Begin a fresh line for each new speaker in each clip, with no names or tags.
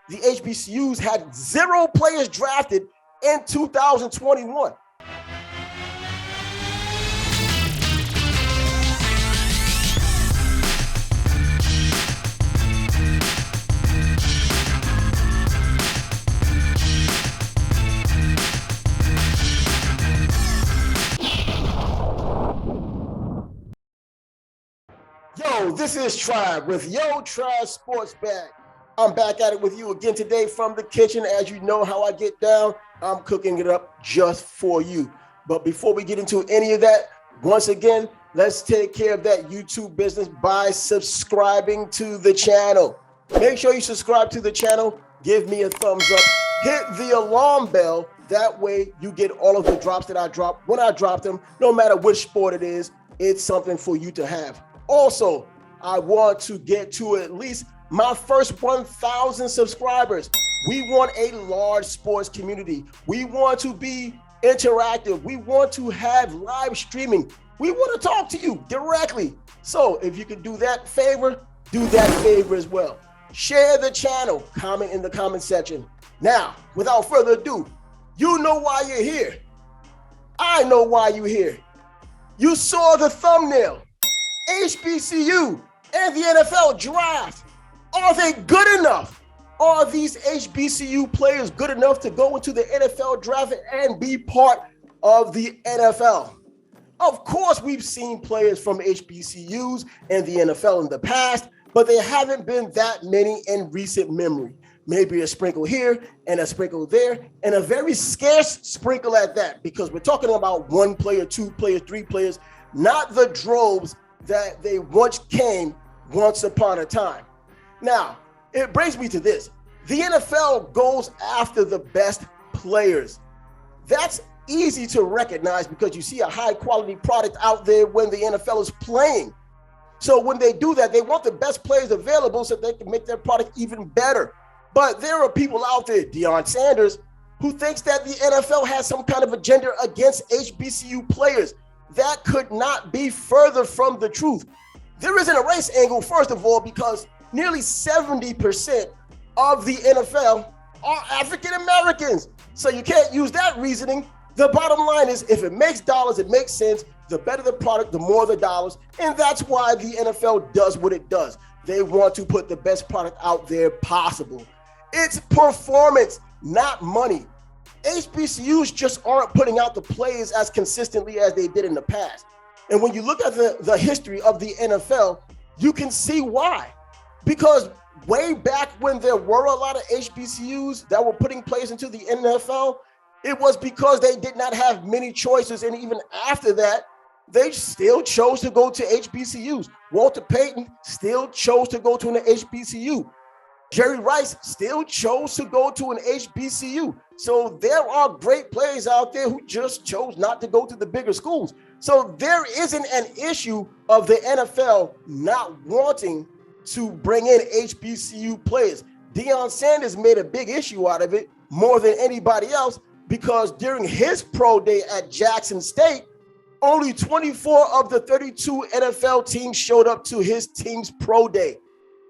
the HBCUs had 0 players drafted in 2021. Yo, this is Tribe with Yo Tribe Sports Bag. I'm back at it with you again today from the kitchen. As you know how I get down, I'm cooking it up just for you. But before we get into any of that, once again, let's take care of that YouTube business by subscribing to the channel. Make sure you subscribe to the channel, give me a thumbs up, hit the alarm bell. That way you get all of the drops that I drop. When I drop them, no matter which sport it is, it's something for you to have. Also, I want to get to at least my first 1,000 subscribers. We want a large sports community. We want to be interactive. We want to have live streaming. We want to talk to you directly. So if you can do that favor, do that favor as well. Share the channel, comment in the comment section. Now, without further ado, you know why you're here. I know why you're here. You saw the thumbnail. HBCU and the NFL draft. Are they good enough? Are these HBCU players good enough to go into the NFL draft and be part of the NFL? Of course, we've seen players from HBCUs and the NFL in the past, but there haven't been that many in recent memory. Maybe a sprinkle here and a sprinkle there, and a very scarce sprinkle at that, because we're talking about 1 player, 2 players, 3 players, not the droves that they once came once upon a time. Now, it brings me to this. The NFL goes after the best players. That's easy to recognize because you see a high quality product out there when the NFL is playing. So when they do that, they want the best players available so they can make their product even better. But there are people out there, Deion Sanders, who thinks that the NFL has some kind of agenda against HBCU players. That could not be further from the truth. There isn't a race angle, first of all, because nearly 70% of the NFL are African Americans. So you can't use that reasoning. The bottom line is, if it makes dollars, it makes sense. The better the product, the more the dollars. And that's why the NFL does what it does. They want to put the best product out there possible. It's performance, not money. HBCUs just aren't putting out the players as consistently as they did in the past. And when you look at the history of the NFL, you can see why. Because way back when there were a lot of HBCUs that were putting players into the NFL, it was because they did not have many choices. And even after that, they still chose to go to HBCUs. Walter Payton still chose to go to an HBCU. Jerry Rice still chose to go to an HBCU. So there are great players out there who just chose not to go to the bigger schools. So there isn't an issue of the NFL not wanting to bring in HBCU players. Deion Sanders made a big issue out of it more than anybody else, because during his pro day at Jackson State, only 24 of the 32 NFL teams showed up to his team's pro day.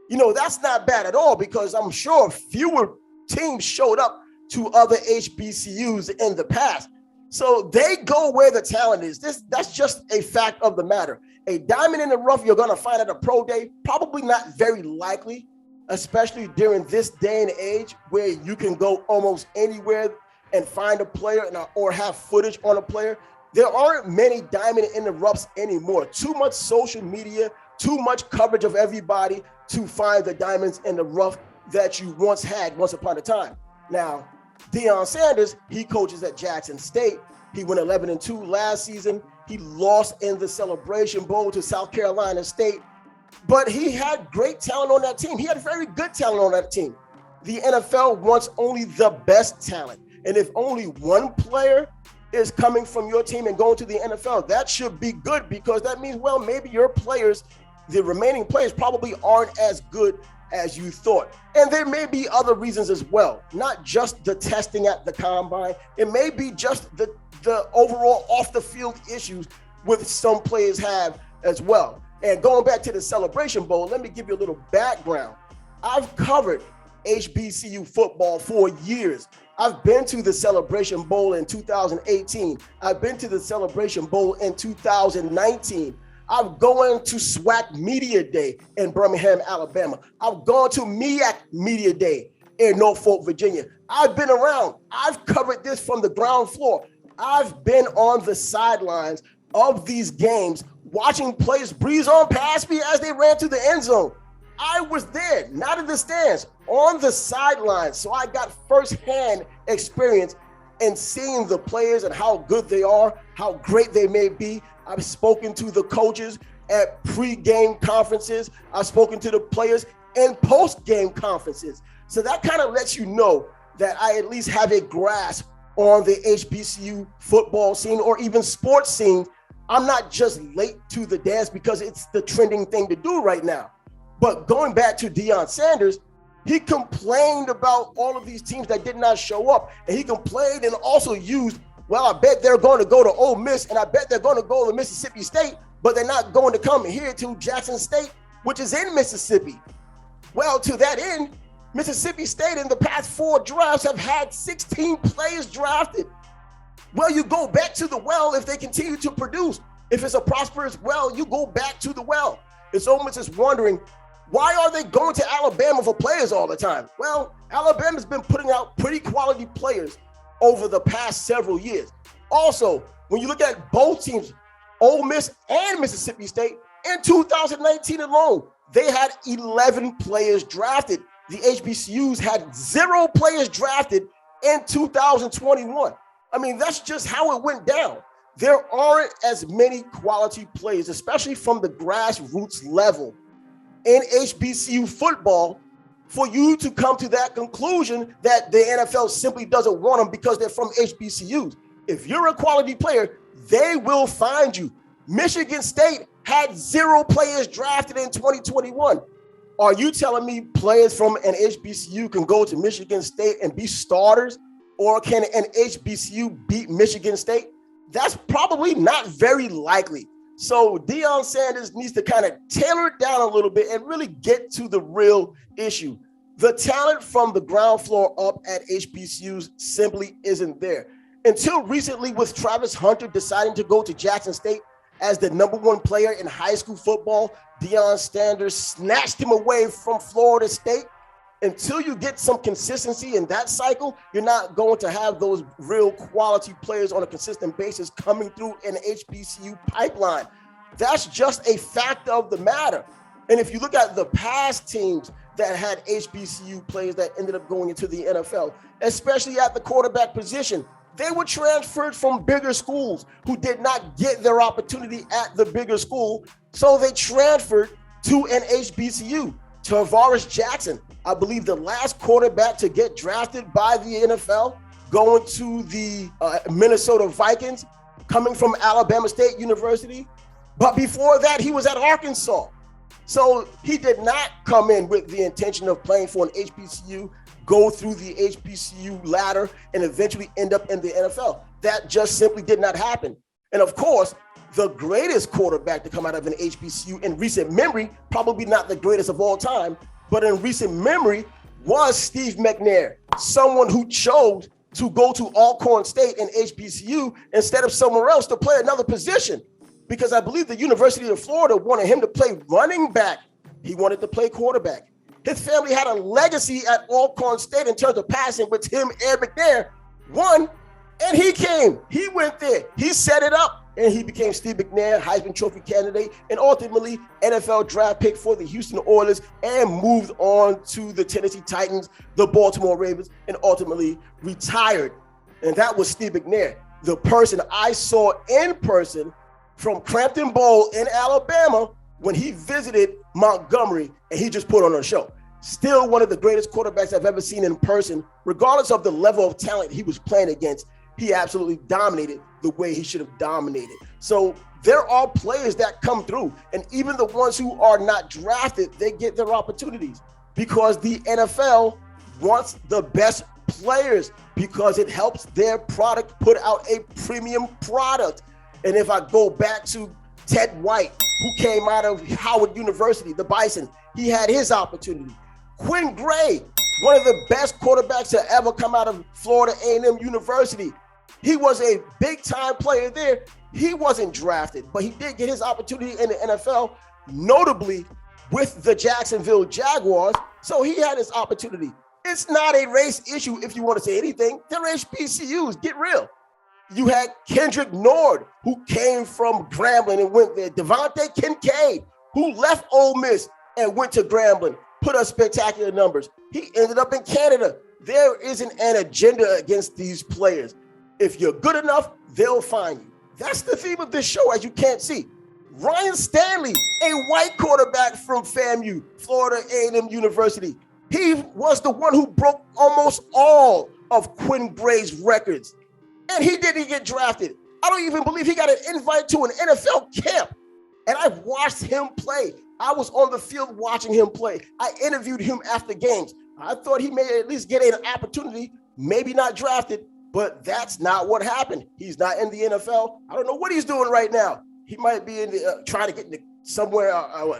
You know, that's not bad at all, because I'm sure fewer teams showed up to other HBCUs in the past. So they go where the talent is. That's just a fact of the matter. A diamond in the rough you're going to find at a pro day, probably not very likely, especially during this day and age where you can go almost anywhere and find a player or have footage on a player. There aren't many diamond in the roughs anymore. Too much social media, too much coverage of everybody to find the diamonds in the rough that you once had once upon a time. Now, Deion Sanders, he coaches at Jackson State. He went 11-2 last season. He lost in the Celebration Bowl to South Carolina State, but he had great talent on that team. He had very good talent on that team. The NFL wants only the best talent. And if only one player is coming from your team and going to the NFL, that should be good, because that means, well, maybe your players, the remaining players, probably aren't as good as you thought. And there may be other reasons as well, not just the testing at the combine. It may be just the overall off the field issues with some players have as well. And going back to the Celebration Bowl, let me give you a little background. I've covered HBCU football for years. I've been to the Celebration Bowl in 2018. I've been to the Celebration Bowl in 2019. I'm going to SWAC Media Day in Birmingham, Alabama. I'm going to MEAC Media Day in Norfolk, Virginia. I've been around. I've covered this from the ground floor. I've been on the sidelines of these games, watching players breeze on past me as they ran to the end zone. I was there, not in the stands, on the sidelines. So I got firsthand experience in seeing the players and how good they are, how great they may be. I've spoken to the coaches at pre-game conferences. I've spoken to the players in post-game conferences. So that kind of lets you know that I at least have a grasp on the HBCU football scene or even sports scene. I'm not just late to the dance because it's the trending thing to do right now. But going back to Deion Sanders, he complained about all of these teams that did not show up. And he complained and also used, well, I bet they're going to go to Ole Miss and I bet they're going to go to Mississippi State, but they're not going to come here to Jackson State, which is in Mississippi. Well, to that end, Mississippi State in the past 4 drafts have had 16 players drafted. Well, you go back to the well if they continue to produce. If it's a prosperous well, you go back to the well. It's almost just wondering, why are they going to Alabama for players all the time? Well, Alabama's been putting out pretty quality players over the past several years. Also, when you look at both teams, Ole Miss and Mississippi State, in 2019 alone, they had 11 players drafted. The HBCUs had 0 players drafted in 2021. I mean, that's just how it went down. There aren't as many quality players, especially from the grassroots level in HBCU football, for you to come to that conclusion that the NFL simply doesn't want them because they're from HBCUs. If you're a quality player, they will find you. Michigan State had 0 players drafted in 2021. Are you telling me players from an HBCU can go to Michigan State and be starters? Or can an HBCU beat Michigan State? That's probably not very likely. So Deion Sanders needs to kind of tailor it down a little bit and really get to the real issue. The talent from the ground floor up at HBCUs simply isn't there. Until recently, with Travis Hunter deciding to go to Jackson State as the #1 player in high school football, Deion Sanders snatched him away from Florida State. Until you get some consistency in that cycle, you're not going to have those real quality players on a consistent basis coming through an HBCU pipeline. That's just a fact of the matter. And if you look at the past teams that had HBCU players that ended up going into the NFL, especially at the quarterback position, they were transferred from bigger schools who did not get their opportunity at the bigger school. So they transferred to an HBCU. Tavares Jackson, I believe the last quarterback to get drafted by the NFL, going to the Minnesota Vikings, coming from Alabama State University. But before that, he was at Arkansas. So he did not come in with the intention of playing for an HBCU, go through the HBCU ladder, and eventually end up in the NFL. That just simply did not happen. And of course, the greatest quarterback to come out of an HBCU in recent memory, probably not the greatest of all time, but in recent memory was Steve Mcnair, someone who chose to go to Alcorn State and HBCU instead of somewhere else to play another position. Because I believe the University of Florida wanted him to play running back. He wanted to play quarterback. His family had a legacy at Alcorn State in terms of passing with him and Mcnair. Won, and he came. He went there. He set it up. And he became Steve Mcnair, Heisman Trophy candidate, and ultimately NFL draft pick for the Houston Oilers, and moved on to the Tennessee Titans, the Baltimore Ravens, and ultimately retired. And that was Steve Mcnair, the person I saw in person from Crampton Bowl in Alabama when he visited Montgomery, and he just put on a show. Still one of the greatest quarterbacks I've ever seen in person, regardless of the level of talent he was playing against. He absolutely dominated the way he should have dominated. So there are players that come through, and even the ones who are not drafted, they get their opportunities because the NFL wants the best players because it helps their product put out a premium product. And if I go back to Ted White, who came out of Howard University, the Bison, he had his opportunity. Quinn Gray one of the best quarterbacks to ever come out of Florida A&M University. He was a big-time player there. He wasn't drafted, but he did get his opportunity in the NFL, notably with the Jacksonville Jaguars. So he had his opportunity. It's not a race issue if you want to say anything. They're HBCUs. Get real. You had Kendrick Nord, who came from Grambling and went there. Devontae Kincaid, who left Ole Miss and went to Grambling, put up spectacular numbers. He ended up in Canada. There isn't an agenda against these players. If you're good enough, they'll find you. That's the theme of this show, as you can't see. Ryan Stanley, a white quarterback from FAMU, Florida A&M University. He was the one who broke almost all of Quinn Gray's records. And he didn't get drafted. I don't even believe he got an invite to an NFL camp. And I've watched him play. I was on the field watching him play. I interviewed him after games. I thought he may at least get an opportunity, maybe not drafted, but that's not what happened. He's not in the NFL. I don't know what he's doing right now. He might be in the trying to get into somewhere,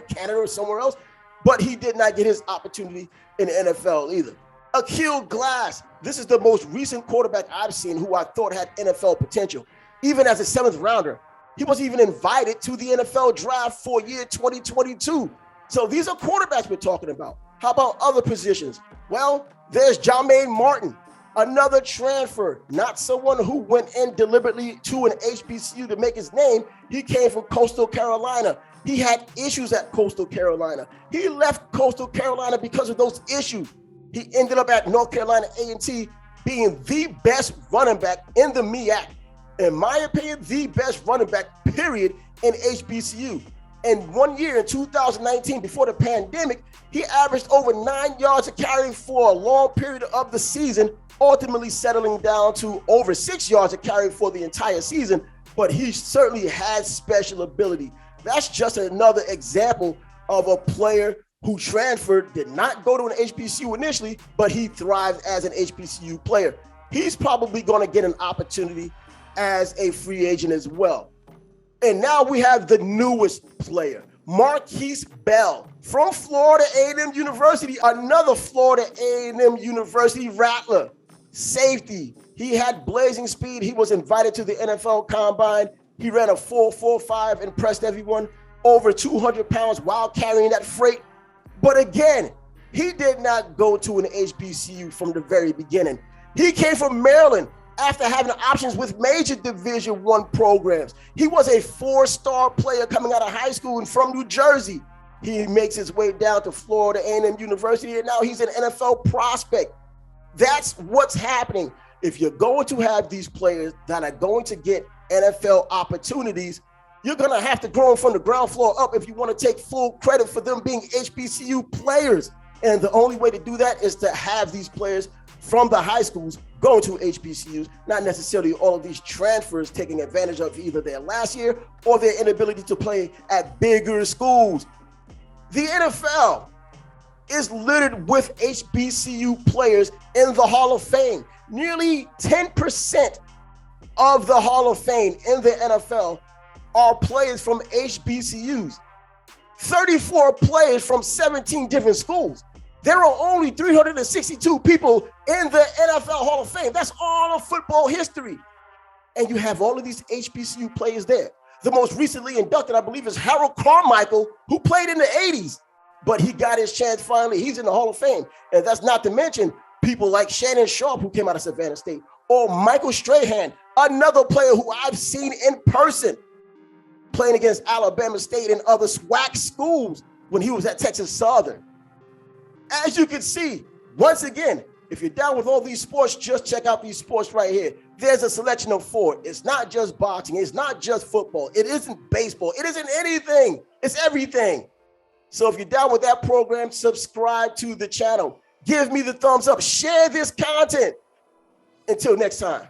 Canada or somewhere else, but he did not get his opportunity in the NFL either. Akil Glass, this is the most recent quarterback I've seen who I thought had NFL potential. Even as a 7th rounder, he wasn't even invited to the NFL draft for year 2022. So these are quarterbacks we're talking about. How about other positions? Well, there's Jermaine Martin, another transfer, not someone who went in deliberately to an HBCU to make his name. He came from Coastal Carolina. He had issues at Coastal Carolina. He left Coastal Carolina because of those issues. He ended up at North Carolina A&T being the best running back in the MEAC. In my opinion, the best running back, period, in HBCU. And 1 year in 2019, before the pandemic, he averaged over 9 yards a carry for a long period of the season, ultimately settling down to over 6 yards a carry for the entire season. But he certainly has special ability. That's just another example of a player who transferred, did not go to an HBCU initially, but he thrived as an HBCU player. He's probably going to get an opportunity as a free agent as well. And now we have the newest player, Marquise Bell from Florida A&M University, another Florida A&M University rattler, safety. He had blazing speed. He was invited to the NFL Combine. He ran a 4.45, impressed everyone, over 200 pounds while carrying that freight. But again, he did not go to an HBCU from the very beginning. He came from Maryland after having options with major Division I programs. He was a 4-star player coming out of high school and from New Jersey. He makes his way down to Florida A&M University, and now he's an NFL prospect. That's what's happening. If you're going to have these players that are going to get NFL opportunities, you're going to have to grow them from the ground floor up if you want to take full credit for them being HBCU players. And the only way to do that is to have these players from the high schools going to HBCUs, not necessarily all of these transfers taking advantage of either their last year or their inability to play at bigger schools. The NFL is littered with HBCU players in the Hall of Fame. Nearly 10% of the Hall of Fame in the NFL are players from HBCUs. 34 players from 17 different schools. There are only 362 people in the NFL Hall of Fame. That's all of football history. And you have all of these HBCU players there. The most recently inducted, I believe, is Harold Carmichael, who played in the 80s, but he got his chance finally. He's in the Hall of Fame. And that's not to mention people like Shannon Sharp, who came out of Savannah State, or Michael Strahan, another player who I've seen in person playing against Alabama State and other SWAC schools when he was at Texas Southern. As you can see, once again, if you're down with all these sports, just check out these sports right here. There's a selection of 4. It's not just boxing. It's not just football. It isn't baseball. It isn't anything. It's everything. So if you're down with that program, subscribe to the channel. Give me the thumbs up. Share this content. Until next time.